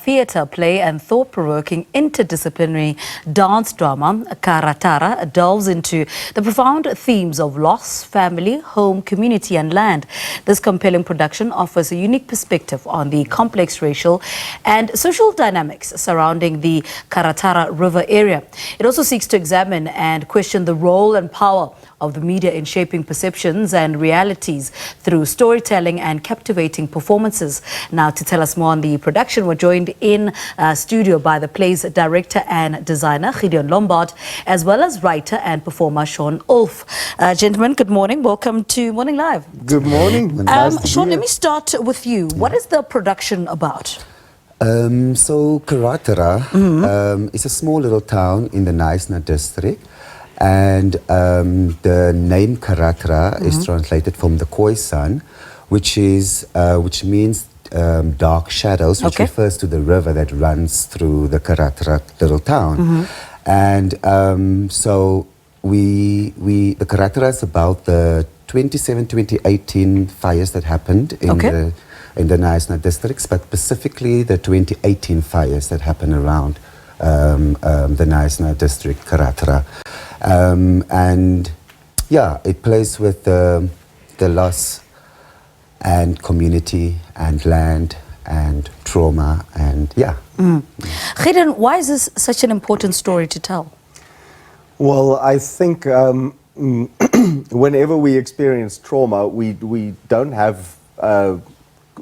theatre play and thought-provoking interdisciplinary dance drama, Karatara, delves into the profound themes of loss, family, home, community and land. This compelling production offers a unique perspective on the complex racial and social dynamics surrounding the Karatara River area. It also seeks to examine and question the role and power of the media in shaping perceptions and realities through storytelling and captivating performances. Now, to tell us more on the production, we're joined in studio by the play's director and designer, Gideon Lombard, as well as writer and performer, Shaun Oelf. Gentlemen, good morning. Welcome to Morning Live. Good morning. Shaun, let me start with you. What is the production about? So Karatara is a small little town in the Naisna district. And the name Karatara is translated from the Khoisan, which means dark shadows, which refers to the river that runs through the Karatara little town. And so the Karatara is about the 2018 fires that happened in the Naisna districts, but specifically the 2018 fires that happened around the Naisna district, Karatara. And yeah, it plays with the loss and community and land and trauma and Gideon, why is this such an important story to tell? Well, I think whenever we experience trauma, we don't have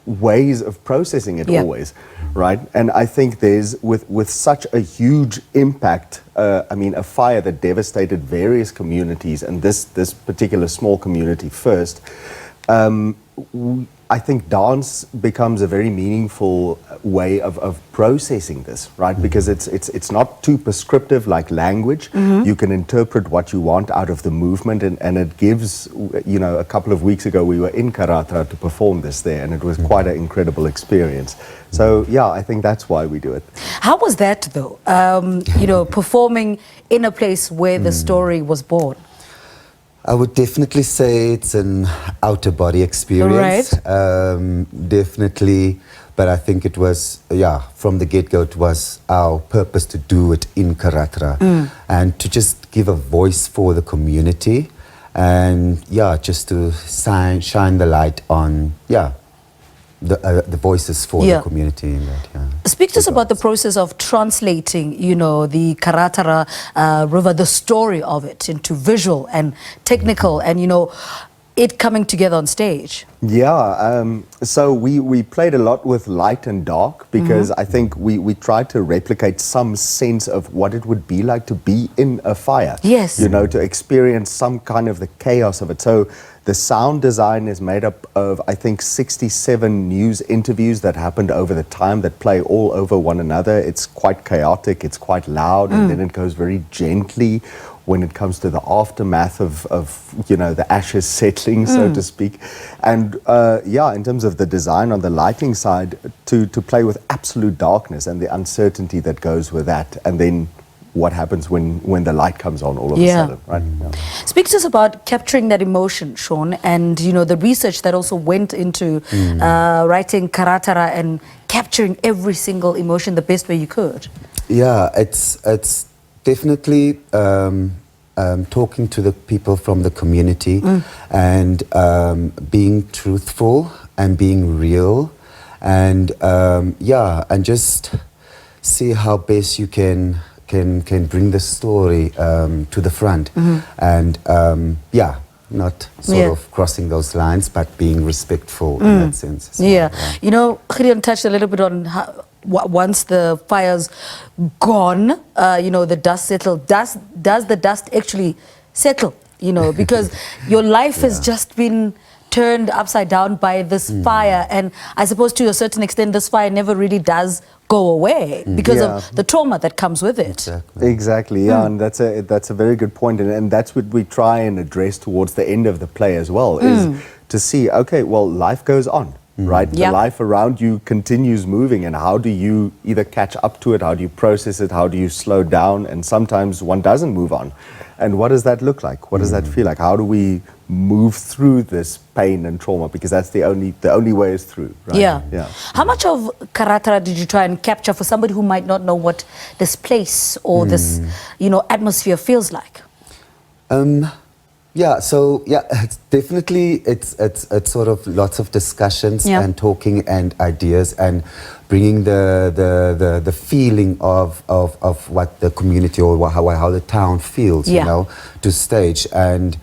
ways of processing it always, right? And I think there's with such a huge impact, I mean, a fire that devastated various communities, and this particular small community first, I think dance becomes a very meaningful way of processing this, right? Because it's not too prescriptive like language. You can interpret what you want out of the movement, and it gives, you know, a couple of weeks ago we were in Karatara to perform this there, and it was quite an incredible experience. So yeah, I think that's why we do it. How was that though? You know, performing in a place where the story was born? I would definitely say it's an outer body experience. Definitely, but I think it was, from the get-go, it was our purpose to do it in Karatara and to just give a voice for the community and just to shine the light on the voices for the community in that. Speak to us about the process of translating, you know, the Karatara River, the story of it, into visual and technical, and you know, it coming together on stage. So we played a lot with light and dark because I think we tried to replicate some sense of what it would be like to be in a fire. Yes. You know, to experience some kind of the chaos of it. So the sound design is made up of, I think, 67 news interviews that happened over the time that play all over one another. It's quite chaotic, it's quite loud, and then it goes very gently when it comes to the aftermath of you know, the ashes settling, so to speak. And in terms of the design on the lighting side, to play with absolute darkness and the uncertainty that goes with that, and then what happens when the light comes on all of a sudden, right? Speak to us about capturing that emotion, Shaun, and you know, the research that also went into writing Karatara and capturing every single emotion the best way you could. Yeah, it's definitely talking to the people from the community and being truthful and being real and and just see how best you can bring the story to the front and not sort of crossing those lines, but being respectful in that sense. You know, Gideon touched a little bit on how once the fire's gone, you know, the dust settled. Does the dust actually settle? You know, because your life has just been turned upside down by this fire, and I suppose to a certain extent this fire never really does go away because of the trauma that comes with it. Exactly, and that's a very good point, and that's what we try and address towards the end of the play as well, is to see, okay, well, life goes on. right? Yeah. The life around you continues moving, and how do you either catch up to it, how do you process it, how do you slow down, and sometimes one doesn't move on. And what does that look like? What does that feel like? How do we move through this pain and trauma? Because that's the only way is through, right? Yeah. How much of Karatara did you try and capture for somebody who might not know what this place or this, atmosphere feels like? It's definitely it's sort of lots of discussions and talking and ideas and bringing the feeling of what the community or how the town feels, to stage, and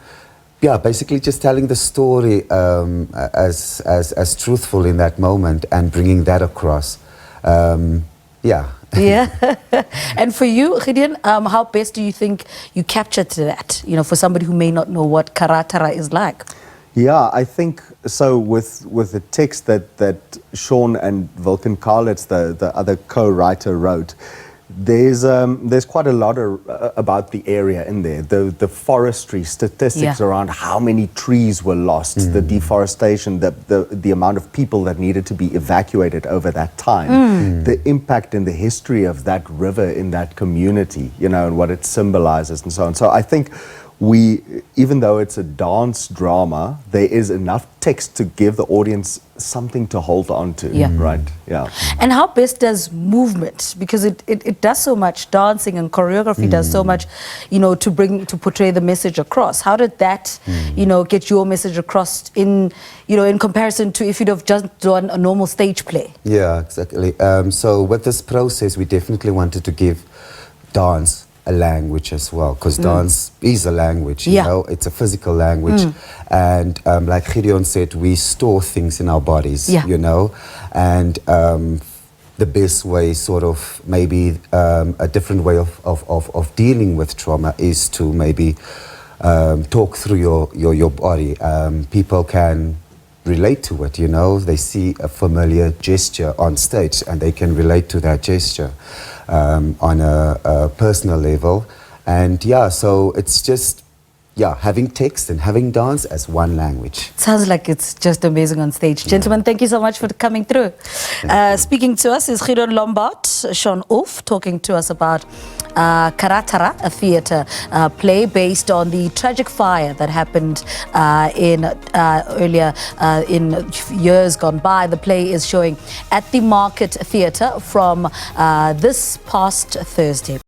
basically just telling the story as truthful in that moment and bringing that across. And for you, Gideon, how best do you think you captured that, for somebody who may not know what Karatara is like? Yeah, I think so. With the text that Shaun and Vulcan Karlitz, the other co-writer, wrote, there's quite a lot about the area in there. The forestry statistics around how many trees were lost, the deforestation, the amount of people that needed to be evacuated over that time, the impact and the history of that river in that community, and what it symbolizes and so on. So I think even though it's a dance drama, there is enough text to give the audience something to hold on to, right? Yeah. And how best does movement, because it does so much, dancing and choreography does so much, to portray the message across. How did that, get your message across in comparison to if you'd have just done a normal stage play? Yeah, exactly. So with this process, we definitely wanted to give dance a language as well, because dance is a language, it's a physical language, and like Gideon said, we store things in our bodies, and the best way, sort of maybe a different way of dealing with trauma is to maybe talk through your body. People can relate to it, they see a familiar gesture on stage and they can relate to that gesture on a personal level. And so it's just having text and having dance as one language. Sounds like it's just amazing on stage. Gentlemen, thank you so much for coming through. Speaking to us is Gideon Lombard, Shaun Oelf, talking to us about Karatara, a theatre play based on the tragic fire that happened earlier in years gone by. The play is showing at the Market Theatre from this past Thursday.